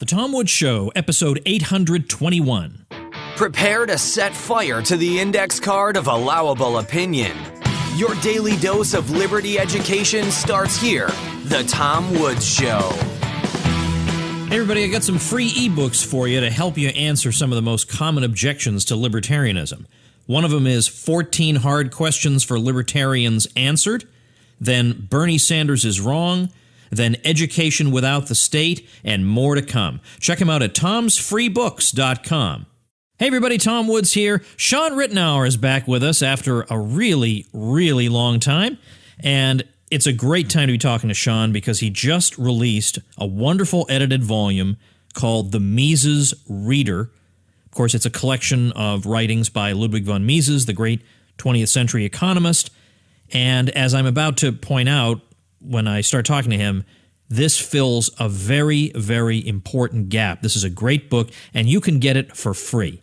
The Tom Woods Show, episode 821. Prepare to set fire to the index card of allowable opinion. Your daily dose of liberty education starts here. The Tom Woods Show. Hey everybody, I got some free ebooks for you to help you answer some of the most common objections to libertarianism. One of them is 14 Hard Questions for Libertarians Answered, then Bernie Sanders is Wrong, then Education Without the State, and more to come. Check them out at tomsfreebooks.com. Hey everybody, Tom Woods here. Sean Rittenauer is back with us after a really, really long time, and it's a great time to be talking to Sean because he just released a wonderful edited volume called The Mises Reader. Of course, it's a collection of writings by Ludwig von Mises, the great 20th century economist, and as I'm about to point out when I start talking to him, this fills a very, very important gap. This is a great book, and you can get it for free.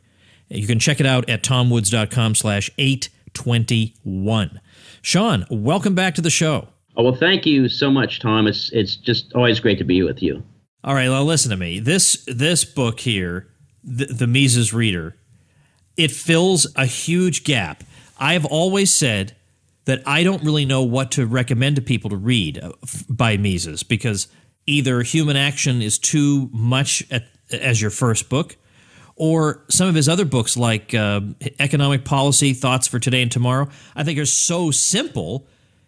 You can check it out at tomwoods.com/821. Sean, welcome back to the show. Oh, well, thank you so much, Tom. It's just always great to be with you. All right, well, listen to me. This book here, the Mises Reader, it fills a huge gap. I've always said that I don't really know what to recommend to people to read by Mises because either Human Action is too much as your first book, or some of his other books like Economic Policy, Thoughts for Today and Tomorrow, I think are so simple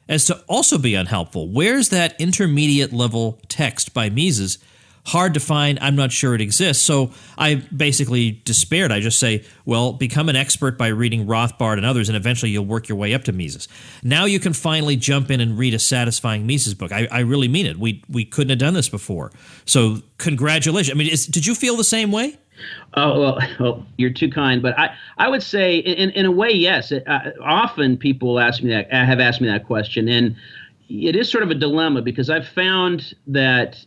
as to also be unhelpful. Where's that intermediate level text by Mises? Hard to find. I'm not sure it exists. So I basically despaired. I just say, well, become an expert by reading Rothbard and others, and eventually you'll work your way up to Mises. Now you can finally jump in and read a satisfying Mises book. I really mean it. We couldn't have done this before. So congratulations. I mean, did you feel the same way? Oh, well, you're too kind. But I would say, in a way, yes. Often people have asked me that question, and it is sort of a dilemma because I've found that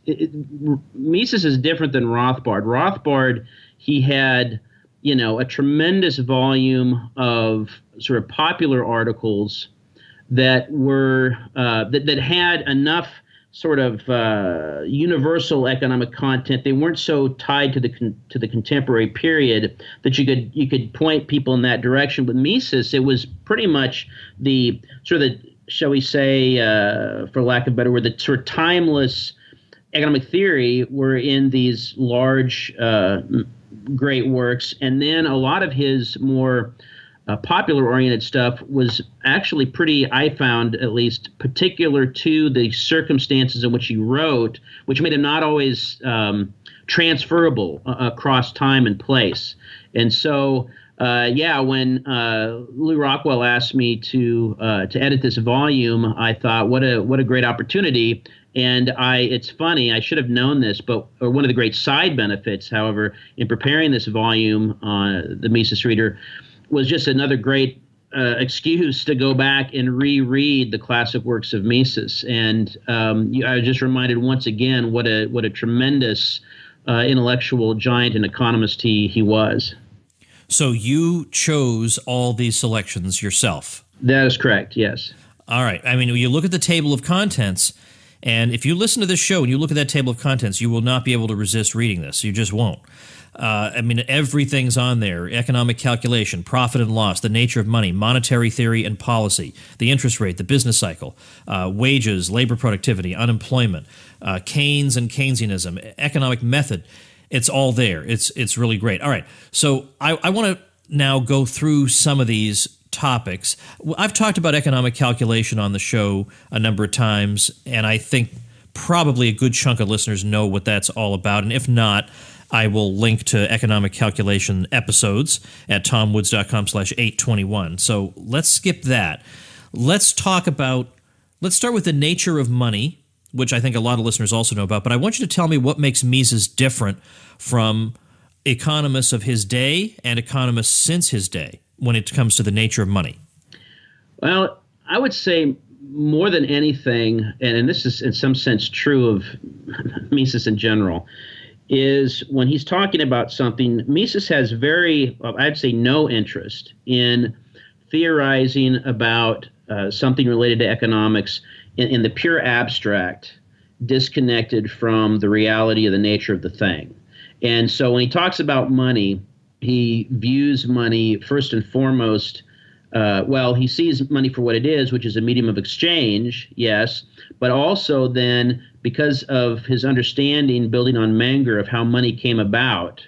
Mises is different than Rothbard. Rothbard, he had, a tremendous volume of sort of popular articles that were that had enough sort of universal economic content. They weren't so tied to the contemporary period that you could point people in that direction. With Mises, it was pretty much the sort of shall we say, for lack of a better word, the sort of timeless economic theory were in these large, great works. And then a lot of his more popular-oriented stuff was actually pretty, I found at least, particular to the circumstances in which he wrote, which made him not always transferable across time and place. And so when Lou Rockwell asked me to edit this volume, I thought, what a great opportunity. And it's funny, I should have known this, but one of the great side benefits, however, in preparing this volume, the Mises Reader, was just another great excuse to go back and reread the classic works of Mises. And I was just reminded once again what a tremendous intellectual giant and economist he was. So you chose all these selections yourself? That is correct, yes. All right. I mean, you look at the table of contents, and if you listen to this show and you look at that table of contents, you will not be able to resist reading this. You just won't. I mean, everything's on there. Economic calculation, profit and loss, the nature of money, monetary theory and policy, the interest rate, the business cycle, wages, labor productivity, unemployment, Keynes and Keynesianism, economic method. It's all there. It's really great. All right. So I want to now go through some of these topics. I've talked about economic calculation on the show a number of times, and I think probably a good chunk of listeners know what that's all about. And if not, I will link to economic calculation episodes at tomwoods.com/821. So let's skip that. Let's start with the nature of money, which I think a lot of listeners also know about, but I want you to tell me what makes Mises different from economists of his day and economists since his day when it comes to the nature of money. Well, I would say more than anything, and this is in some sense true of Mises in general, is when he's talking about something, Mises has I'd say no interest in theorizing about something related to economics in the pure abstract, disconnected from the reality of the nature of the thing. And so when he talks about money, he views money first and foremost. He sees money for what it is, which is a medium of exchange, yes, but also then because of his understanding, building on Menger, of how money came about,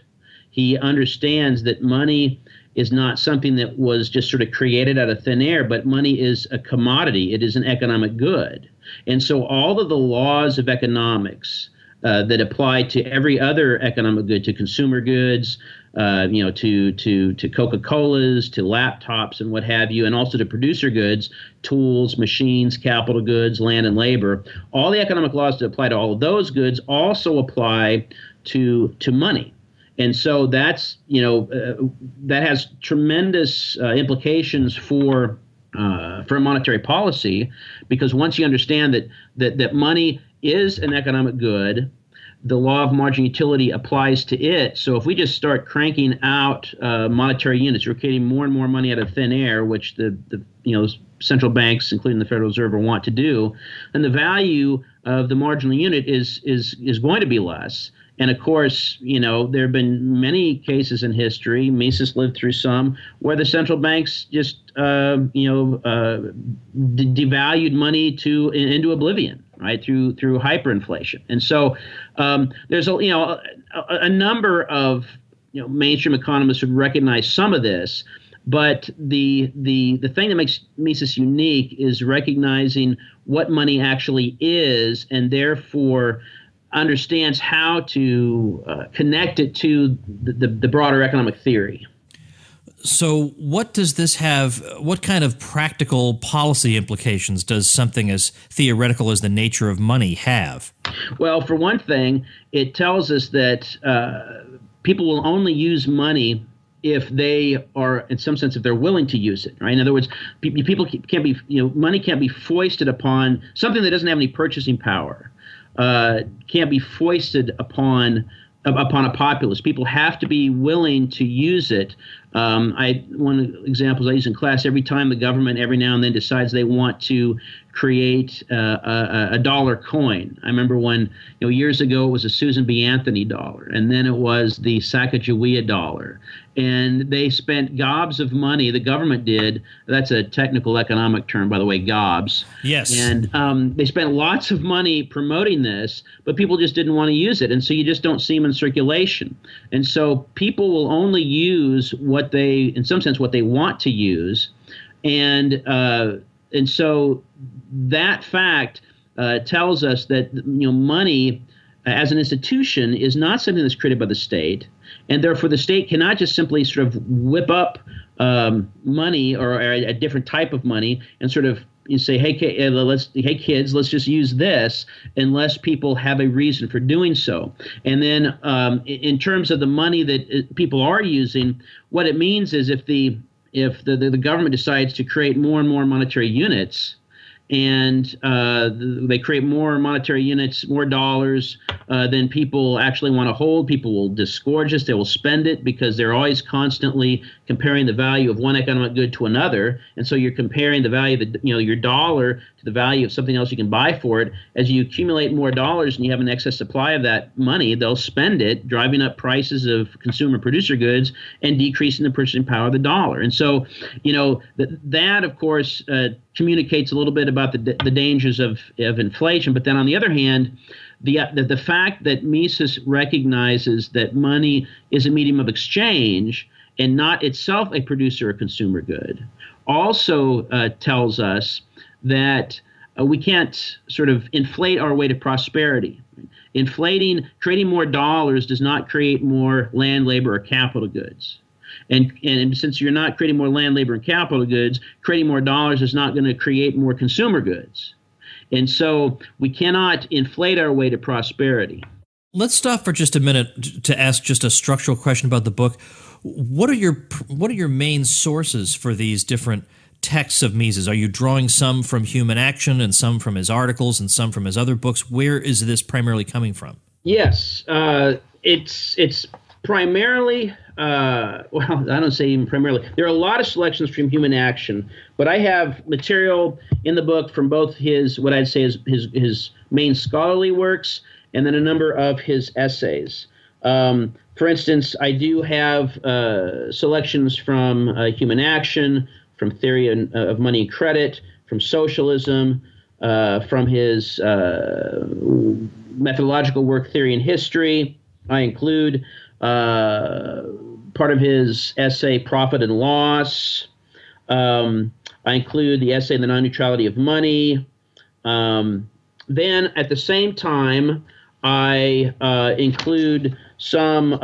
he understands that money is not something that was just sort of created out of thin air, but money is a commodity. It is an economic good. And so all of the laws of economics that apply to every other economic good, to consumer goods, to Coca-Colas, to laptops and what have you, and also to producer goods, tools, machines, capital goods, land and labor, all the economic laws that apply to all of those goods also apply to money. And so that's, that has tremendous implications for monetary policy, because once you understand that money is an economic good, the law of marginal utility applies to it. So if we just start cranking out monetary units, we're creating more and more money out of thin air, which the central banks, including the Federal Reserve, want to do, then the value of the marginal unit is going to be less. And of course, there have been many cases in history, Mises lived through some, where the central banks just devalued money into oblivion, right, through hyperinflation. And so there's a number of mainstream economists would recognize some of this, but the thing that makes Mises unique is recognizing what money actually is, and therefore understands how to connect it to the broader economic theory. So what does this have, what kind of practical policy implications does something as theoretical as the nature of money have? Well, for one thing, it tells us that people will only use money if they are, in some sense, if they're willing to use it, right? In other words, people can't be, money can't be foisted upon something that doesn't have any purchasing power. Can't be foisted upon a populace. People have to be willing to use it. One of the examples I use in class: every time the government every now and then decides they want to create a dollar coin. I remember when years ago it was a Susan B. Anthony dollar, and then it was the Sacagawea dollar, and they spent gobs of money. The government did. That's a technical economic term, by the way, gobs. Yes. And they spent lots of money promoting this, but people just didn't want to use it, and so you just don't see them in circulation. And so people will only use what they, in some sense, what they want to use, and so that fact tells us that money as an institution is not something that's created by the state, and therefore the state cannot just simply sort of whip up money or a different type of money and sort of say, hey kids, let's just use this, unless people have a reason for doing so. And then in terms of the money that people are using, what it means is if the government decides to create more and more monetary units, and they create more monetary units, more dollars than people actually want to hold, people will disgorge this. They will spend it because they're always constantly comparing the value of one economic good to another. And so you're comparing the value of your dollar to the value of something else you can buy for it. As you accumulate more dollars and you have an excess supply of that money, they'll spend it, driving up prices of consumer producer goods and decreasing the purchasing power of the dollar. And so, that of course communicates a little bit about the dangers of inflation. But then on the other hand, the fact that Mises recognizes that money is a medium of exchange and not itself a producer or consumer good also tells us that we can't sort of inflate our way to prosperity. Creating more dollars does not create more land, labor, or capital goods. And since you're not creating more land, labor, and capital goods, creating more dollars is not going to create more consumer goods. And so we cannot inflate our way to prosperity. Let's stop for just a minute to ask just a structural question about the book. What are your main sources for these different texts of Mises? Are you drawing some from Human Action and some from his articles and some from his other books? Where is this primarily coming from? Yes, it's primarily, I don't say even primarily. There are a lot of selections from Human Action, but I have material in the book from both his, what I'd say is his main scholarly works, and then a number of his essays. For instance, I do have selections from Human Action, from Theory of Money and Credit, from Socialism, from his methodological work, Theory and History. I include part of his essay, Profit and Loss. I include the essay, The Non-Neutrality of Money. Then, at the same time, I include some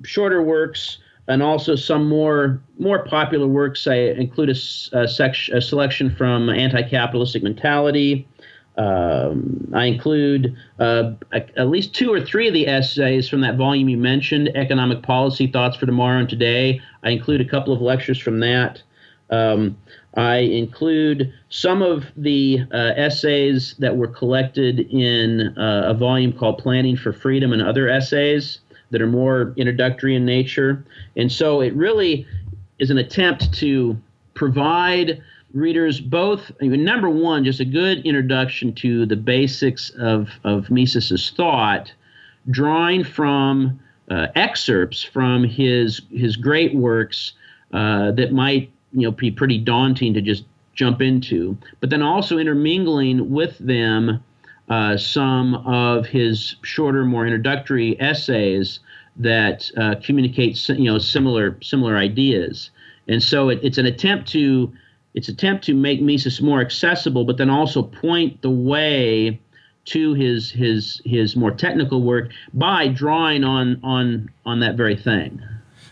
shorter works and also some more popular works. I include a selection from Anti-Capitalistic Mentality. I include at least 2 or 3 of the essays from that volume you mentioned, Economic Policy, Thoughts for Tomorrow and Today. I include a couple of lectures from that. I include some of the essays that were collected in a volume called Planning for Freedom and Other Essays that are more introductory in nature. And so it really is an attempt to provide readers both, number one, just a good introduction to the basics of Mises's thought, drawing from excerpts from his great works that might be pretty daunting to just jump into, but then also intermingling with them some of his shorter, more introductory essays that communicate similar ideas. And so it's an attempt to make Mises more accessible, but then also point the way to his more technical work by drawing on that very thing.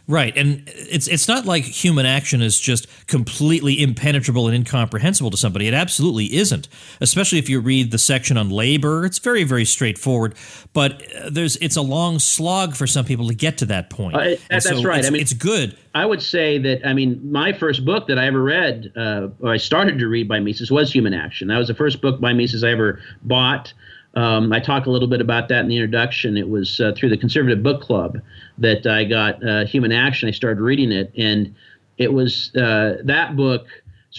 Right, and it's not like Human Action is just completely impenetrable and incomprehensible to somebody. It absolutely isn't, especially if you read the section on labor. It's very, very straightforward, but it's a long slog for some people to get to that point. That's right. It's good. I would say that, my first book that I ever read, or I started to read by Mises, was Human Action. That was the first book by Mises I ever bought. I talk a little bit about that in the introduction. It was through the Conservative Book Club that I got Human Action. I started reading it, and it was that book.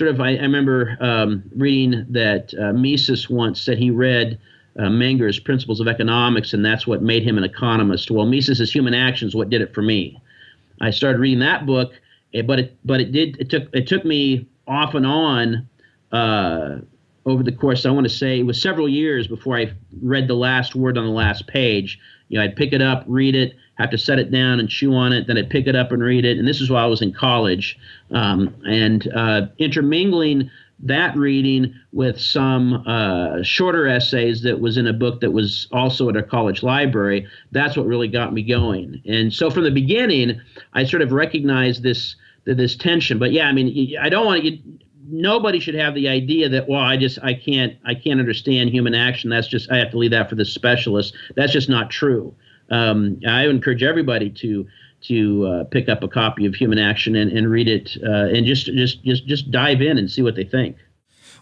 I remember reading that Mises once said he read Menger's Principles of Economics, and that's what made him an economist. Well, Mises's Human Action is what did it for me. I started reading that book, but it took me off and on. Over the course, I want to say it was several years before I read the last word on the last page. I'd pick it up, read it, have to set it down and chew on it, then I'd pick it up and read it. And this is while I was in college. Intermingling that reading with some shorter essays that was in a book that was also at our college library, that's what really got me going. And so from the beginning, I sort of recognized this tension. But yeah, I don't want to. Nobody should have the idea that, well, I can't understand Human Action. That's just, I have to leave that for the specialists. That's just not true. I would encourage everybody to pick up a copy of Human Action and read it and just dive in and see what they think.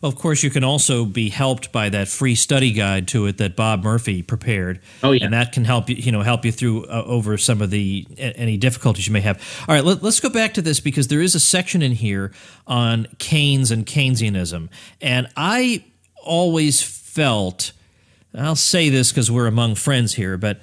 Well, of course, you can also be helped by that free study guide to it that Bob Murphy prepared. Oh, yeah. And that can help you through over some of any difficulties you may have. All right, let's go back to this, because there is a section in here on Keynes and Keynesianism. And I always felt, I'll say this because we're among friends here, but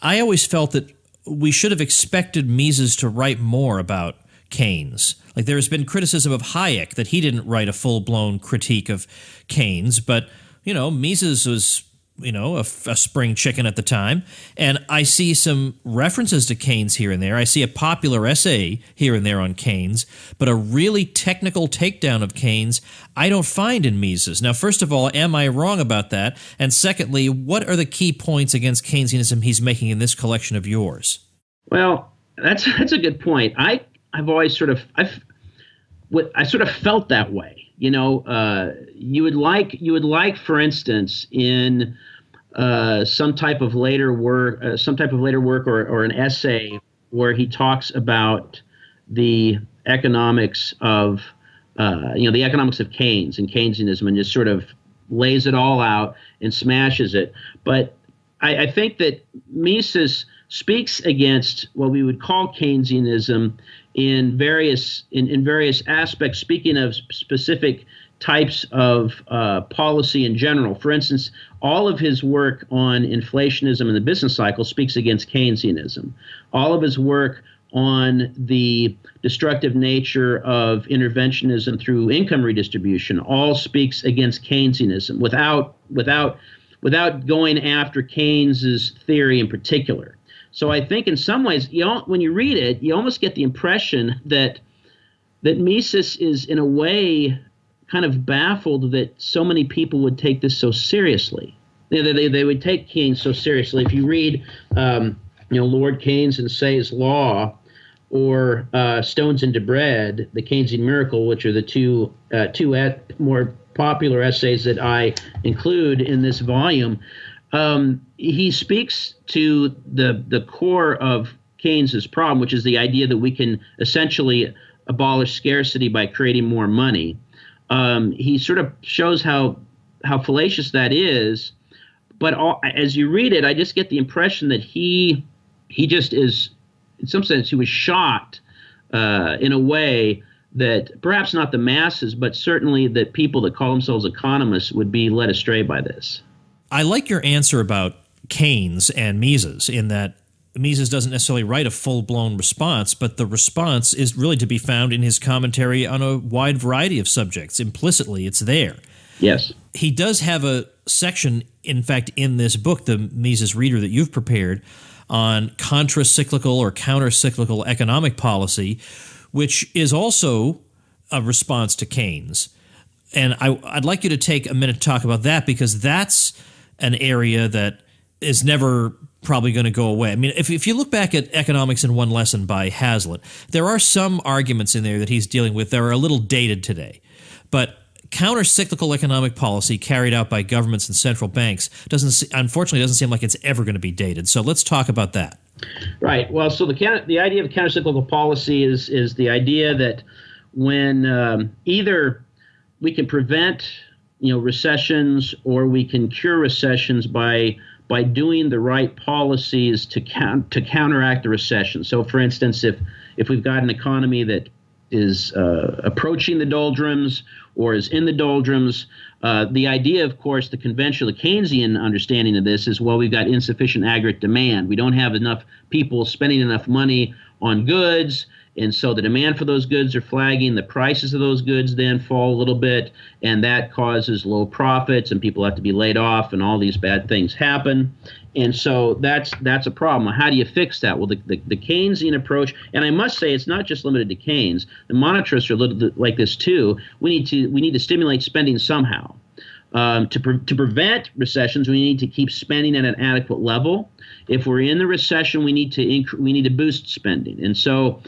I always felt that we should have expected Mises to write more about Keynes. Like, there has been criticism of Hayek that he didn't write a full-blown critique of Keynes, but, Mises was, a spring chicken at the time, and I see some references to Keynes here and there. I see a popular essay here and there on Keynes, but a really technical takedown of Keynes I don't find in Mises. Now, first of all, am I wrong about that? And secondly, what are the key points against Keynesianism he's making in this collection of yours? Well, that's a good point. I've always sort of felt that way. You would like, for instance, in some type of later work or an essay where he talks about the economics of the economics of Keynes and Keynesianism, and just sort of lays it all out and smashes it. But I think that Mises speaks against what we would call Keynesianism in various aspects, speaking of specific types of policy in general. For instance, all of his work on inflationism and the business cycle speaks against Keynesianism. All of his work on the destructive nature of interventionism through income redistribution all speaks against Keynesianism without going after Keynes's theory in particular. So I think in some ways, when you read it, you almost get the impression that Mises is in a way kind of baffled that so many people would take this so seriously. They would take Keynes so seriously. If you read, Lord Keynes and Say's Law, or Stones into Bread, The Keynesian Miracle, which are the two more popular essays that I include in this volume, he speaks to the core of Keynes's problem, which is the idea that we can essentially abolish scarcity by creating more money. He sort of shows how fallacious that is, but as you read it, I just get the impression that he just is, in some sense, he was shocked in a way that perhaps not the masses, but certainly that people that call themselves economists would be led astray by this. I like your answer about Keynes and Mises, in that Mises doesn't necessarily write a full-blown response, but the response is really to be found in his commentary on a wide variety of subjects. Implicitly, it's there. Yes. He does have a section, in fact, in this book, the Mises Reader that you've prepared, on contra-cyclical or counter-cyclical economic policy, which is also a response to Keynes. And I'd like you to take a minute to talk about that, because that's an area that is never probably going to go away. I mean, if you look back at Economics in One Lesson by Hazlitt, there are some arguments in there that he's dealing with that are a little dated today. But counter-cyclical economic policy carried out by governments and central banks unfortunately doesn't seem like it's ever going to be dated. So let's talk about that. Right. Well, so the idea of counter-cyclical policy is the idea that when either we can prevent recessions, or we can cure recessions by doing the right policies to counteract the recession. So, for instance, if we've got an economy that is approaching the doldrums or is in the doldrums, the idea, of course, the conventional, the Keynesian understanding of this is, well, we've got insufficient aggregate demand. We don't have enough people spending enough money on goods, and so the demand for those goods are flagging. The prices of those goods then fall a little bit, and that causes low profits, and people have to be laid off, and all these bad things happen. And so that's a problem. How do you fix that? Well, the Keynesian approach, and I must say it's not just limited to Keynes. The monetarists are a little bit like this too. We need to stimulate spending somehow. To prevent recessions, we need to keep spending at an adequate level. If we're in the recession, we need to boost spending, and so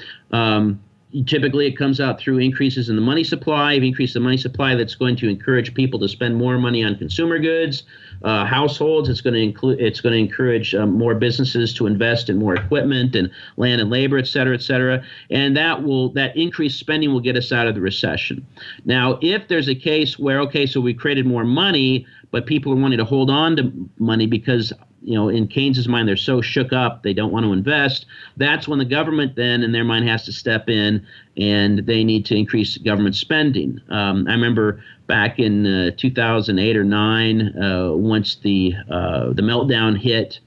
typically it comes out through increases in the money supply. If you increase the money supply, that's going to encourage people to spend more money on consumer goods. Households, it's going to encourage more businesses to invest in more equipment and land and labor, et cetera, and that increased spending will get us out of the recession. Now, if there's a case where, okay, so we created more money, but people are wanting to hold on to money because in Keynes's mind, they're so shook up, they don't want to invest. That's when the government then, in their mind, has to step in, and they need to increase government spending. I remember back in 2008 or 9, once the meltdown hit,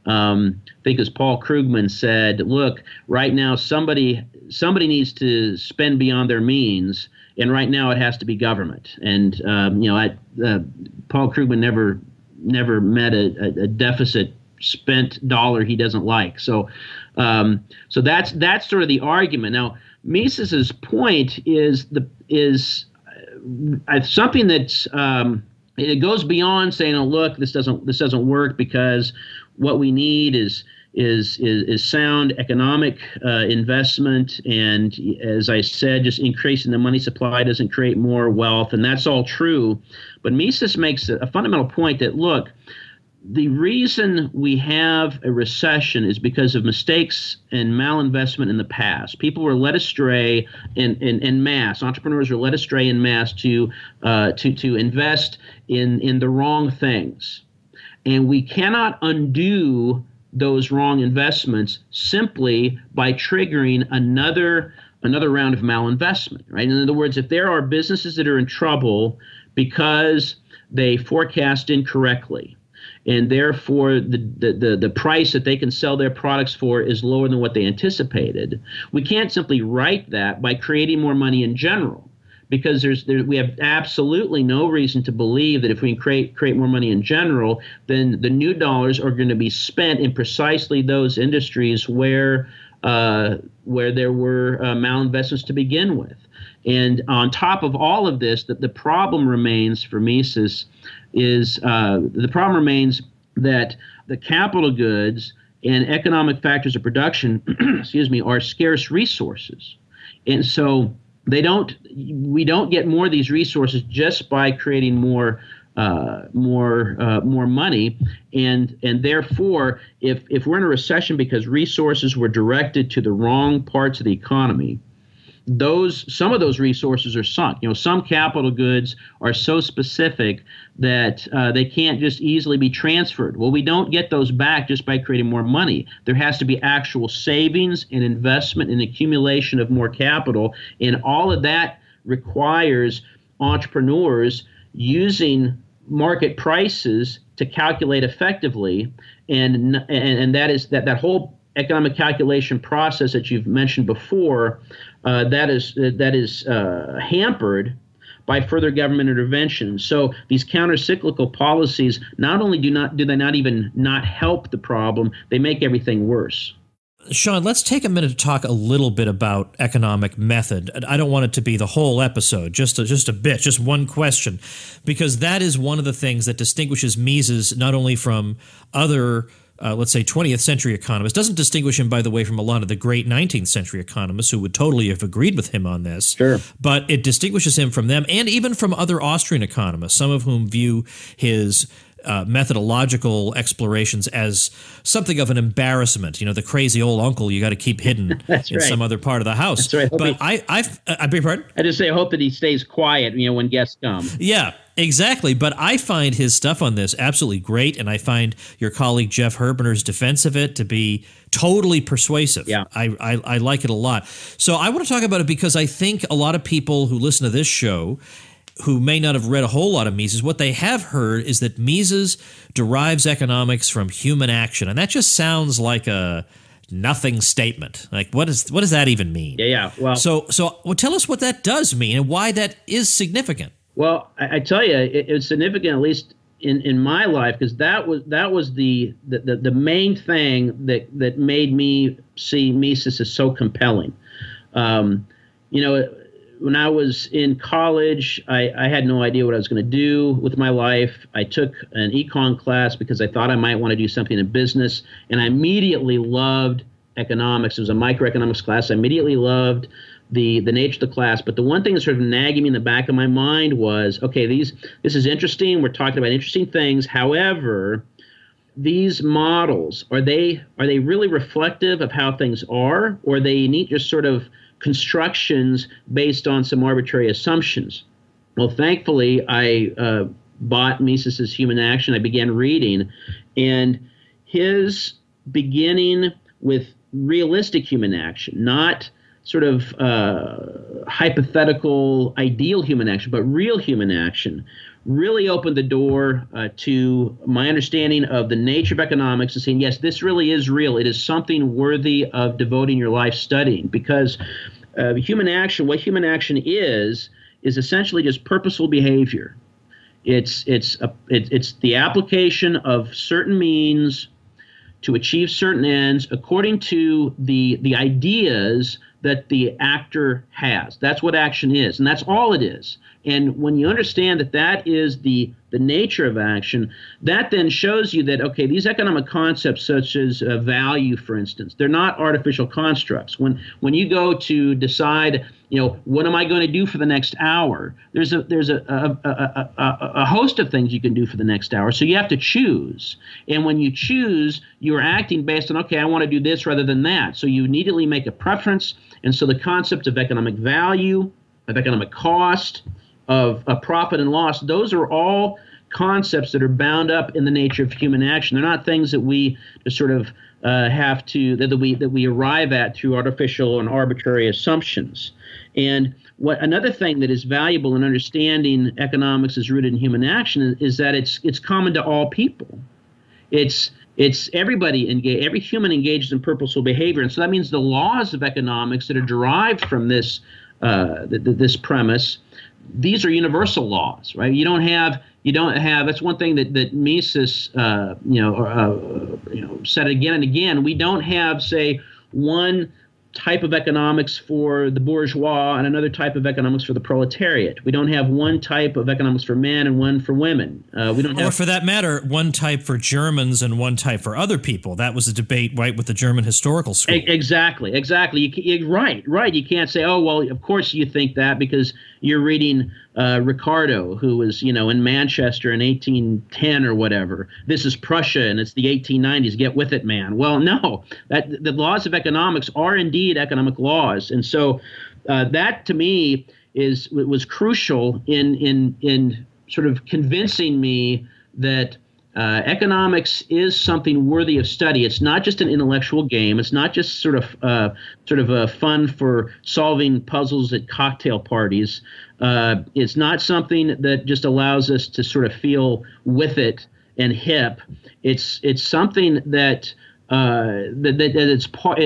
I think as Paul Krugman said, look, right now somebody needs to spend beyond their means, and right now it has to be government. And Paul Krugman never met a deficit spent dollar he doesn't like. So that's sort of the argument. Now, Mises's point is something that's it goes beyond saying, oh, look, this doesn't work because what we need is sound economic investment, and as I said, just increasing the money supply doesn't create more wealth, and that's all true. But Mises makes a fundamental point that, look, the reason we have a recession is because of mistakes and malinvestment in the past. People were led astray in mass. Entrepreneurs were led astray in mass to invest in the wrong things, and we cannot undo those wrong investments simply by triggering another another round of malinvestment, right? In other words, if there are businesses that are in trouble because they forecast incorrectly, and therefore the price that they can sell their products for is lower than what they anticipated, we can't simply right that by creating more money in general, because we have absolutely no reason to believe that if we create more money in general, then the new dollars are going to be spent in precisely those industries where there were malinvestments to begin with. And on top of all of this, the problem remains for Mises the problem remains that the capital goods and economic factors of production, are scarce resources, and so we don't get more of these resources just by creating more money, and therefore, if we're in a recession because resources were directed to the wrong parts of the economy, some of those resources are sunk. Some capital goods are so specific that they can't just easily be transferred. Well, we don't get those back just by creating more money. There has to be actual savings and investment and accumulation of more capital, and all of that requires entrepreneurs using market prices to calculate effectively, and that is that whole economic calculation process that you've mentioned before, that is hampered by further government intervention. So these counter-cyclical policies not only do they not even not help the problem, they make everything worse. Sean, let's take a minute to talk a little bit about economic method. I don't want it to be the whole episode, just a bit, just one question, because that is one of the things that distinguishes Mises not only from other let's say 20th century economists. Doesn't distinguish him, by the way, from a lot of the great 19th century economists who would totally have agreed with him on this. Sure. But it distinguishes him from them and even from other Austrian economists, some of whom view his methodological explorations as something of an embarrassment. The crazy old uncle you got to keep hidden in some other part of the house. That's right. But I beg your pardon? I just say I hope that he stays quiet, when guests come. Yeah. Exactly. But I find his stuff on this absolutely great, and I find your colleague Jeff Herbener's defense of it to be totally persuasive. Yeah. I like it a lot. So I want to talk about it because I think a lot of people who listen to this show who may not have read a whole lot of Mises, what they have heard is that Mises derives economics from human action, and that just sounds like a nothing statement. Like, what does that even mean? Yeah. Well, so tell us what that does mean and why that is significant. Well, I tell you, it's significant, at least in my life, because that was the main thing that made me see Mises as so compelling. When I was in college, I had no idea what I was going to do with my life. I took an econ class because I thought I might want to do something in business, and I immediately loved economics. It was a microeconomics class. I immediately loved the nature of the class. But the one thing that sort of nagging me in the back of my mind was, okay, this is interesting. We're talking about interesting things. However, these models, are they really reflective of how things are, or are they neat just sort of constructions based on some arbitrary assumptions? Well, thankfully, I bought Mises's Human Action. I began reading, and his beginning with realistic human action, not sort of hypothetical ideal human action, but real human action, really opened the door to my understanding of the nature of economics and saying, yes, this really is real. It is something worthy of devoting your life studying, because human action, what human action is essentially just purposeful behavior. It's the application of certain means to achieve certain ends according to the ideas that the actor has. That's what action is, and that's all it is. And when you understand that that is the nature of action, that then shows you that, okay, these economic concepts such as value, for instance, they're not artificial constructs. When you go to decide, what am I going to do for the next hour, there's a host of things you can do for the next hour. So you have to choose. And when you choose, you're acting based on, okay, I want to do this rather than that. So you immediately make a preference. And so the concept of economic value, of economic cost, of profit and loss, those are all concepts that are bound up in the nature of human action. They're not things that we just sort of that we arrive at through artificial and arbitrary assumptions. And another thing that is valuable in understanding economics as rooted in human action is that it's common to all people. It's everybody engaged, every human engages in purposeful behavior, and so that means the laws of economics that are derived from this this premise, these are universal laws, right? You don't have. That's one thing that Mises, said again and again. We don't have, say, one type of economics for the bourgeois and another type of economics for the proletariat. We don't have one type of economics for men and one for women. We don't have, or for that matter, one type for Germans and one type for other people. That was a debate, right, with the German historical school. Exactly. Right. You can't say, oh, well, of course you think that because you're reading Ricardo, who was, in Manchester in 1810 or whatever. This is Prussia, and it's the 1890s. Get with it, man. Well, no, the laws of economics are indeed economic laws, and so that to me was crucial in sort of convincing me that economics is something worthy of study. It's not just an intellectual game. It's not just sort of fun for solving puzzles at cocktail parties. It's not something that just allows us to sort of feel with it and hip. It's something that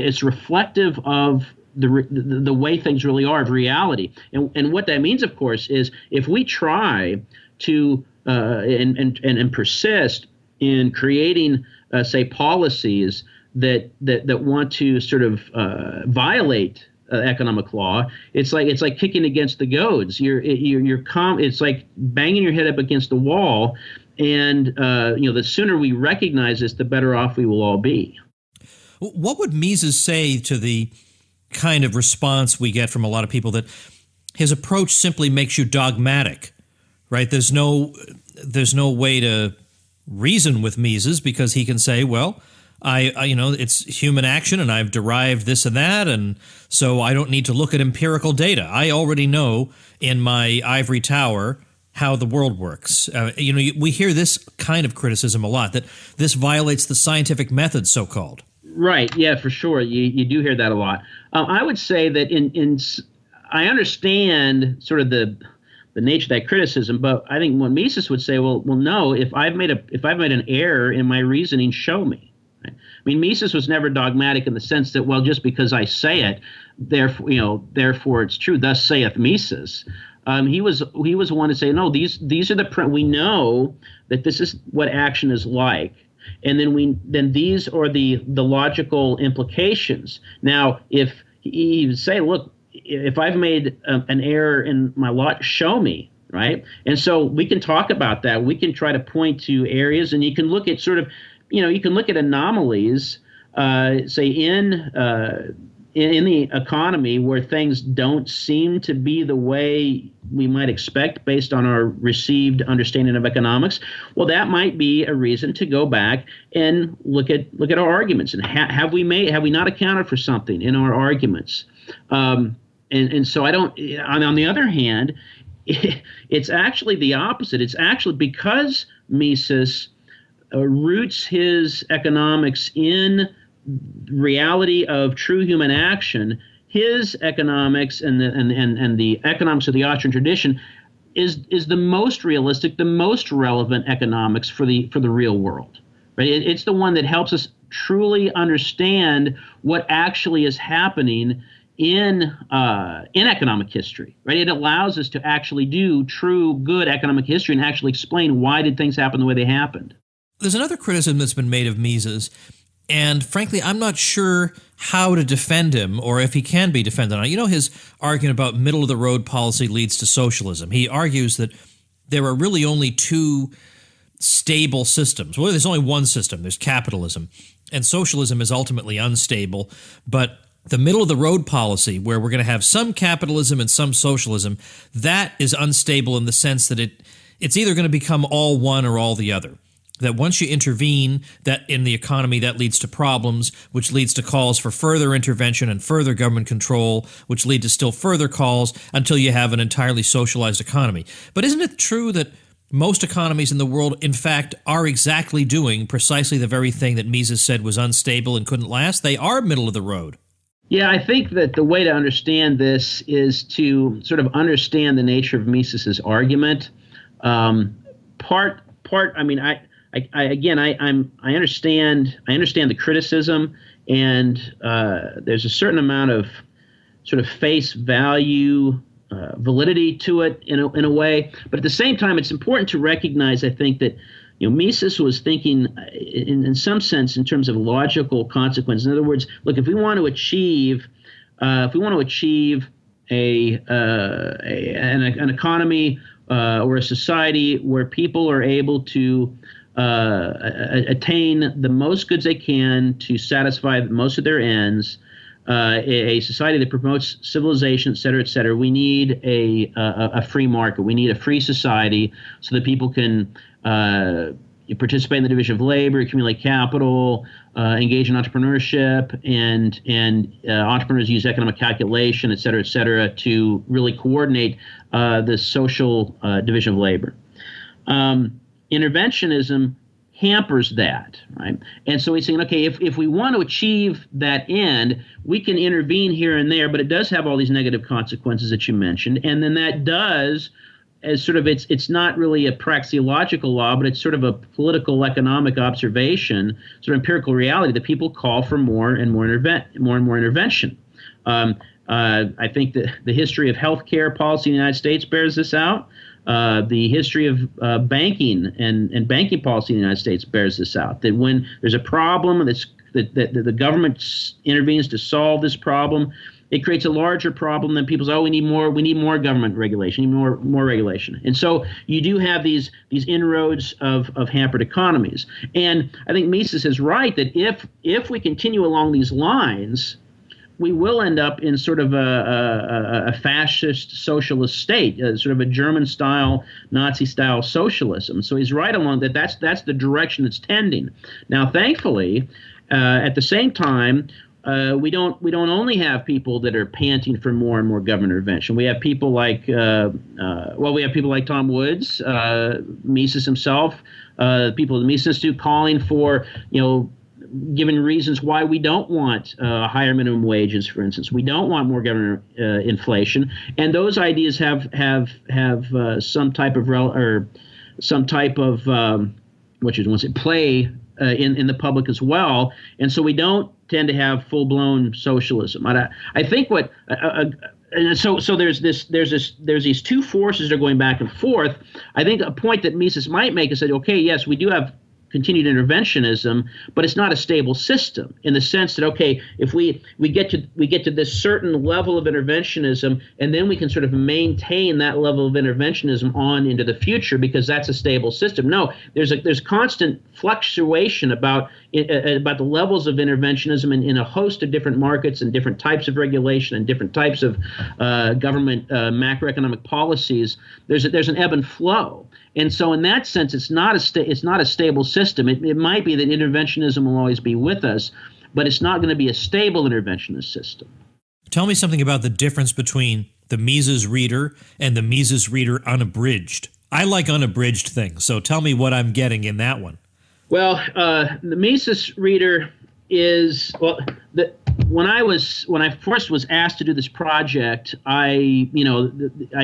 it's reflective of the way things really are, of reality. And what that means, of course, is if we try to and persist in creating, say, policies that want to sort of violate economic law, it's like kicking against the goads. It's like banging your head up against the wall, and the sooner we recognize this, the better off we will all be. What would Mises say to the kind of response we get from a lot of people that his approach simply makes you dogmatic? Right? There's no way to reason with Mises because he can say, well, I it's human action and I've derived this and that, and so I don't need to look at empirical data. I already know in my ivory tower how the world works. We hear this kind of criticism a lot, that this violates the scientific method, so-called. Right. Yeah, for sure. You do hear that a lot. I would say that I understand sort of the nature of that criticism, but I think what Mises would say, well, no. If I've made an error in my reasoning, show me. Right? I mean, Mises was never dogmatic in the sense that, well, just because I say it, therefore it's true. Thus saith Mises. He was one to say, no. These are we know that this is what action is like, and then these are the logical implications. Now, if he would say, look, if I've made an error in my law, show me, right? And so we can talk about that. We can try to point to areas, and you can look at you can look at anomalies, say in the economy where things don't seem to be the way we might expect based on our received understanding of economics. Well, that might be a reason to go back and look at our arguments, and have we not accounted for something in our arguments? And so I don't. On the other hand, it's actually the opposite. It's actually because Mises roots his economics in reality of true human action. His economics and the economics of the Austrian tradition is the most realistic, the most relevant economics for the real world. Right? It's the one that helps us truly understand what actually is happening in economic history, right? It allows us to actually do true, good economic history and actually explain why did things happen the way they happened. There's another criticism that's been made of Mises, and frankly, I'm not sure how to defend him or if he can be defended on it. His argument about middle-of-the-road policy leads to socialism. He argues that there are really only two stable systems. Well, there's only one system. There's capitalism, and socialism is ultimately unstable, but the middle-of-the-road policy, where we're going to have some capitalism and some socialism, that is unstable in the sense that it's either going to become all one or all the other. That once you intervene that in the economy, that leads to problems, which leads to calls for further intervention and further government control, which lead to still further calls until you have an entirely socialized economy. But isn't it true that most economies in the world, in fact, are exactly doing precisely the very thing that Mises said was unstable and couldn't last. They are middle of the road. Yeah, I think that the way to understand this is to sort of understand the nature of Mises's argument. I understand the criticism, and there's a certain amount of sort of face value, validity to it in a way. But at the same time, it's important to recognize, I think, that Mises was thinking in some sense in terms of logical consequences. In other words, look, if we want to achieve an economy or a society where people are able to attain the most goods they can to satisfy most of their ends, a society that promotes civilization, et cetera, we need a free market. We need a free society so that people can participate in the division of labor, accumulate capital, engage in entrepreneurship, and entrepreneurs use economic calculation, et cetera, to really coordinate the social division of labor. Interventionism hampers that, right? And so he's saying, okay, if we want to achieve that end, we can intervene here and there, but it does have all these negative consequences that you mentioned, and then that does, as sort of, it's not really a praxeological law, but it's sort of a political economic observation, sort of empirical reality that people call for more and more intervention. I think that the history of healthcare policy in the United States bears this out. The history of banking and banking policy in the United States bears this out. That when there's a problem that the government intervenes to solve this problem, it creates a larger problem than people say, oh, we need more government regulation, more regulation. And so you do have these inroads of hampered economies. And I think Mises is right that if we continue along these lines, we will end up in sort of a fascist socialist state, sort of a German-style, Nazi-style socialism. So he's right along that. That's the direction it's tending. Now, thankfully, at the same time, we don't only have people that are panting for more and more government intervention. We have people like people like Tom Woods, Mises himself, people at the Mises Institute calling for given reasons why we don't want higher minimum wages, for instance. We don't want more government inflation, and those ideas have some type of play in the public as well, and so we don't tend to have full-blown socialism. I think what so there's these two forces that are going back and forth. I think a point that Mises might make is that, okay, yes, we do have continued interventionism, but it's not a stable system in the sense that, okay, if we get to this certain level of interventionism, and then we can sort of maintain that level of interventionism on into the future because that's a stable system. No, there's constant fluctuation about the levels of interventionism in a host of different markets and different types of regulation and different types of government macroeconomic policies. There's an ebb and flow. And so in that sense, it's not a stable system. It might be that interventionism will always be with us, but it's not going to be a stable interventionist system. Tell me something about the difference between the Mises Reader and the Mises Reader Unabridged. I like unabridged things, so tell me what I'm getting in that one. Well, the Mises Reader is, when I first was asked to do this project, I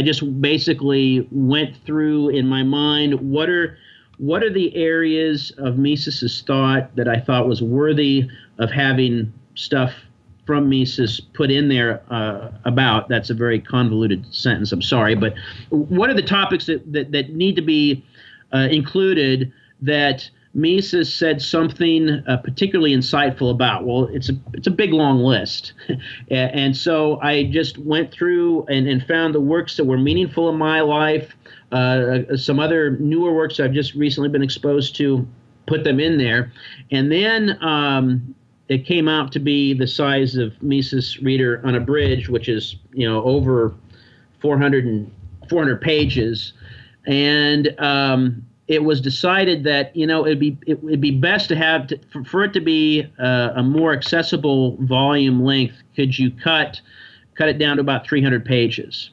just basically went through in my mind what are the areas of Mises's thought that I thought was worthy of having stuff from Mises put in there about. That's a very convoluted sentence, I'm sorry, but what are the topics that need to be included that Mises said something particularly insightful about? Well, it's a big long list, and so I just went through and found the works that were meaningful in my life, some other newer works I've just recently been exposed to, put them in there, and then it came out to be the size of Mises Reader Unabridged, which is over 400 pages, and it was decided that it'd be best to have for it to be a more accessible volume length. Could you cut it down to about 300 pages?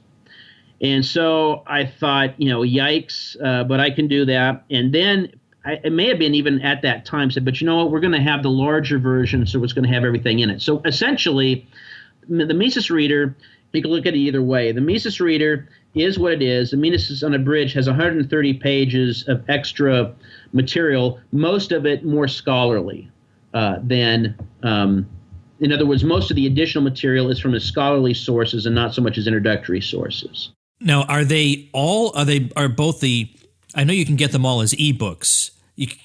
And so I thought, yikes, but I can do that. And then it may have been even at that time said, but you know what, we're going to have the larger version, so it's going to have everything in it. So essentially, the Mises Reader, you can look at it either way. The Mises Reader is what it is. The Mises Unabridged has 130 pages of extra material, most of it more scholarly than in other words, most of the additional material is from his scholarly sources and not so much as introductory sources. Now, are both the, I know you can get them all as ebooks.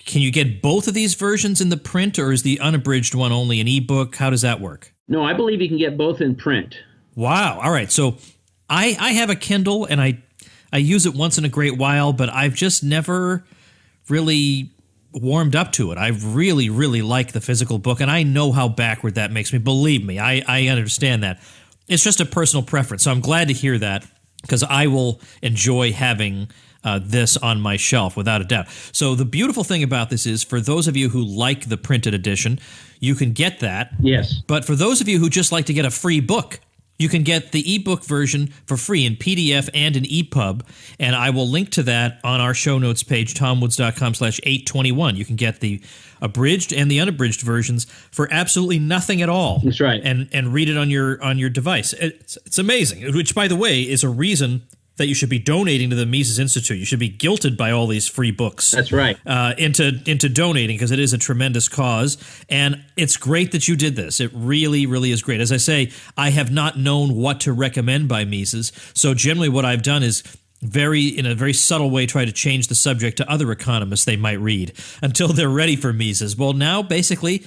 Can you get both of these versions in the print, or is the unabridged one only an ebook? How does that work? No, I believe you can get both in print. Wow. All right. So I have a Kindle, and I use it once in a great while, but I've just never really warmed up to it. I really, really like the physical book, and I know how backward that makes me. Believe me, I understand that. It's just a personal preference, so I'm glad to hear that, because I will enjoy having this on my shelf, without a doubt. So the beautiful thing about this is, for those of you who like the printed edition, you can get that. Yes. But for those of you who just like to get a free book, you can get the ebook version for free in PDF and in EPUB, and I will link to that on our show notes page, tomwoods.com/821. You can get the abridged and the unabridged versions for absolutely nothing at all. That's right. And read it on your device. It's amazing, which, by the way, is a reason that you should be donating to the Mises Institute. You should be guilted by all these free books. That's right. Into donating, because it is a tremendous cause, and it's great that you did this. It really, really is great. As I say, I have not known what to recommend by Mises, so generally what I've done is in a very subtle way, try to change the subject to other economists they might read until they're ready for Mises. Well, now basically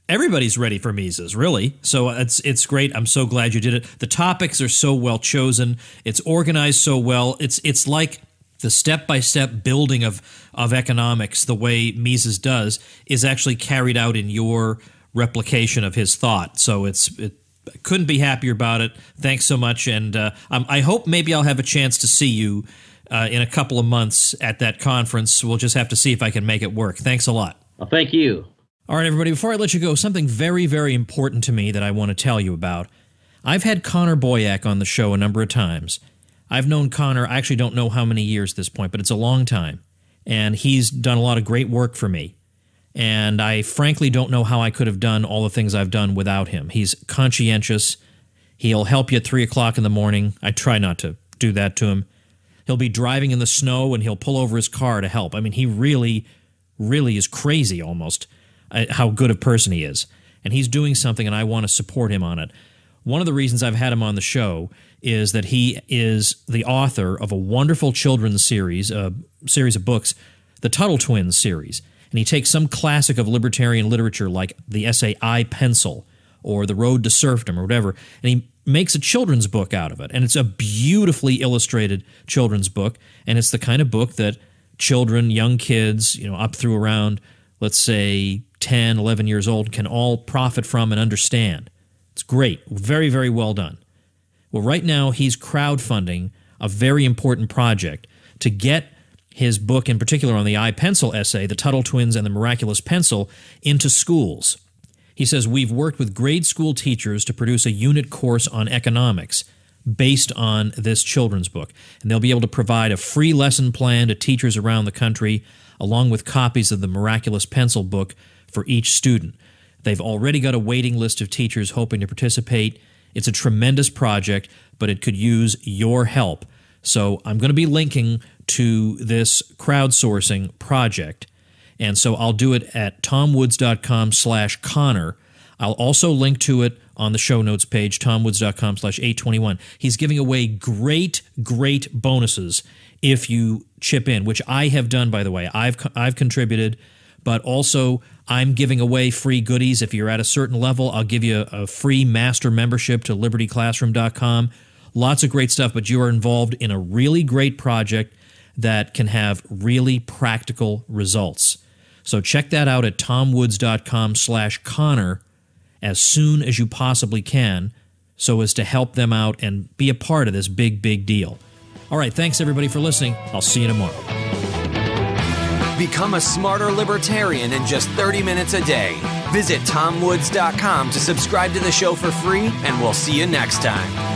everybody's ready for Mises, really. So it's great. I'm so glad you did it. The topics are so well chosen. It's organized so well. It's like the step-by-step building of economics, the way Mises does, is actually carried out in your replication of his thought. So I couldn't be happier about it. Thanks so much. And I hope maybe I'll have a chance to see you in a couple of months at that conference. We'll just have to see if I can make it work. Thanks a lot. Well, thank you. All right, everybody, before I let you go, something very, very important to me that I want to tell you about. I've had Connor Boyack on the show a number of times. I've known Connor, I actually don't know how many years at this point, but it's a long time. And he's done a lot of great work for me. And I frankly don't know how I could have done all the things I've done without him. He's conscientious. He'll help you at 3 o'clock in the morning. I try not to do that to him. He'll be driving in the snow, and he'll pull over his car to help. I mean, he really, really is crazy almost, how good a person he is. And he's doing something, and I want to support him on it. One of the reasons I've had him on the show is that he is the author of a wonderful children's series, a series of books, the Tuttle Twins series. And he takes some classic of libertarian literature like the essay I, Pencil or The Road to Serfdom or whatever, and he makes a children's book out of it. And it's a beautifully illustrated children's book, and it's the kind of book that children, young kids, up through around, let's say, 10, 11 years old can all profit from and understand. It's great. Very, very well done. Well, right now he's crowdfunding a very important project to get his book, in particular on the I-Pencil essay, The Tuttle Twins and the Miraculous Pencil, into schools. He says, we've worked with grade school teachers to produce a unit course on economics based on this children's book. And they'll be able to provide a free lesson plan to teachers around the country, along with copies of the Miraculous Pencil book for each student. They've already got a waiting list of teachers hoping to participate. It's a tremendous project, but it could use your help. So I'm going to be linking to this crowdsourcing project, and so I'll do it at tomwoods.com/Connor. I'll also link to it on the show notes page, tomwoods.com/821. He's giving away great, great bonuses if you chip in, which I have done, by the way. I've contributed, but also I'm giving away free goodies. If you're at a certain level, I'll give you a free master membership to libertyclassroom.com. Lots of great stuff, but you are involved in a really great project that can have really practical results. So check that out at tomwoods.com/Connor as soon as you possibly can, so as to help them out and be a part of this big, big deal. All right, thanks everybody for listening. I'll see you tomorrow. Become a smarter libertarian in just 30 minutes a day. Visit tomwoods.com to subscribe to the show for free, and we'll see you next time.